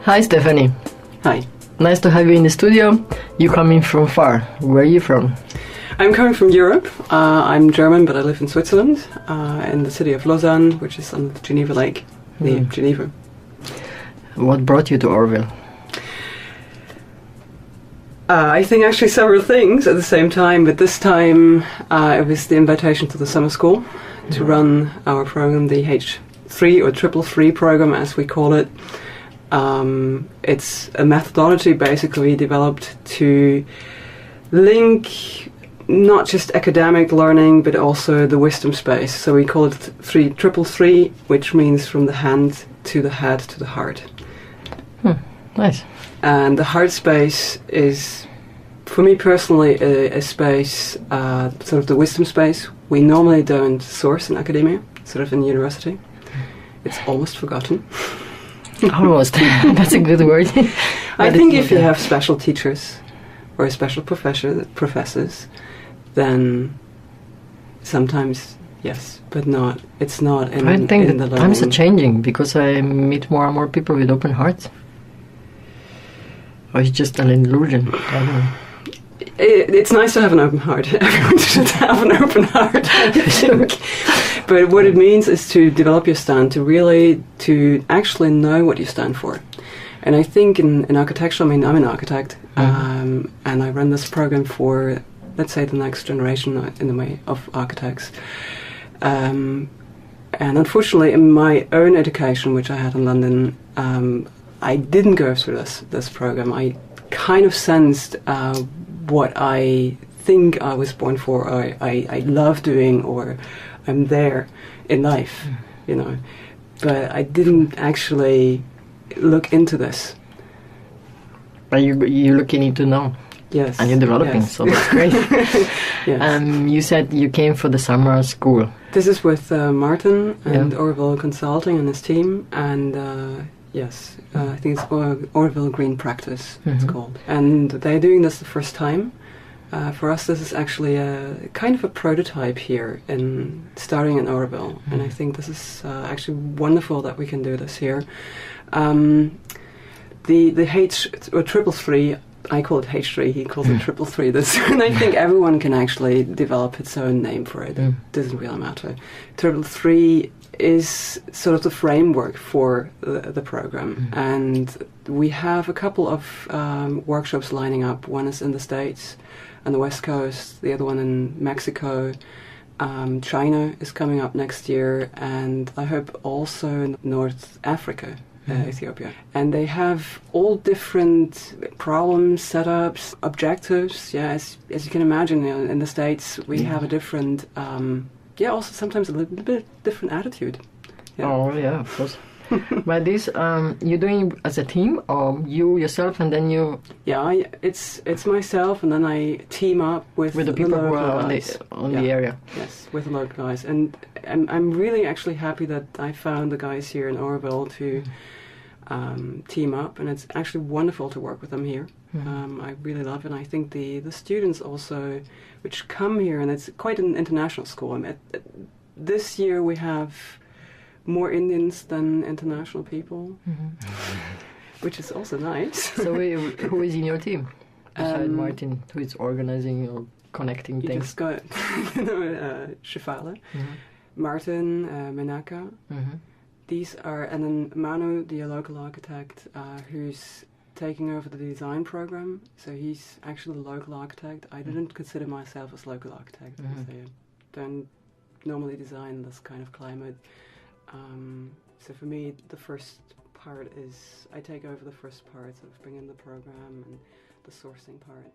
Hi, Stefanie. Hi. Nice to have you in the studio. You coming from far. Where are you from? I'm coming from Europe. I'm German, but I live in Switzerland, in the city of Lausanne, which is on the Geneva Lake, near Geneva. What brought you to Auroville? I think actually several things at the same time, but this time it was the invitation to the summer school to run our program, the H3 or Triple 3 program, as we call it. It's a methodology basically developed to link not just academic learning but also the wisdom space. So we call it Triple 3, which means from the hand to the head to the heart. Nice. And the heart space is, for me personally, a space, sort of the wisdom space, we normally don't source in academia, sort of in university. It's almost forgotten. Almost. That's a good word. I think if you have special teachers or special professors, then sometimes yes, but not. It's not in, I think in the learning. times are changing because I meet more and more people with open hearts. Or it's just an illusion. I don't know. It's nice to have an open heart. Everyone should have an open heart, I think. But what it means is to develop your stand, to actually know what you stand for. And I think in architecture, I mean, I'm an architect, and I run this program for, let's say, the next generation in the way of architects. And unfortunately, in my own education, which I had in London, I didn't go through this program. I kind of sensed what I think I was born for, or I love doing, or I'm there in life, you know. But I didn't actually look into this. But you're looking into now. Yes. And you're developing, yes. so that's great. Yes. You said you came for the summer school. This is with Martin and Auroville Consulting and his team, and yes, I think it's Auroville Green Practice, it's called. And they're doing this the first time. For us, this is actually a kind of a prototype here in starting in Auroville, and I think this is actually wonderful that we can do this here. The H or Triple 3, I call it H3, he calls it Triple 3. This, and I think everyone can actually develop its own name for it. It doesn't really matter. Triple 3 is sort of the framework for the program, and we have a couple of workshops lining up. One is in the States on the West Coast, the other one in Mexico. China is coming up next year, and I hope also in North Africa, Ethiopia. And they have all different problems, setups, objectives. Yeah, as you can imagine, you know, in the States we have a different, also sometimes a little bit different attitude. Yeah. Oh yeah, of course. But this, you're doing as a team, or you yourself, and then you? Yeah, it's myself, and then I team up with the people who are on the area. Yes, with the local guys, and I'm really actually happy that I found the guys here in Auroville to team up, and it's actually wonderful to work with them here. I really love it, and I think the students also, which come here, and it's quite an international school. I mean, this year we have more Indians than international people, which is also nice. So who is in your team? Besides Martin, who is organizing or connecting you things? Just got Shefala, Martin, Menaka. These are, and then Manu, the local architect, who's taking over the design program. So he's actually the local architect. I didn't consider myself as local architect because I don't normally design this kind of climate. So for me, the first part is I take over the first parts of bringing the program and the sourcing part.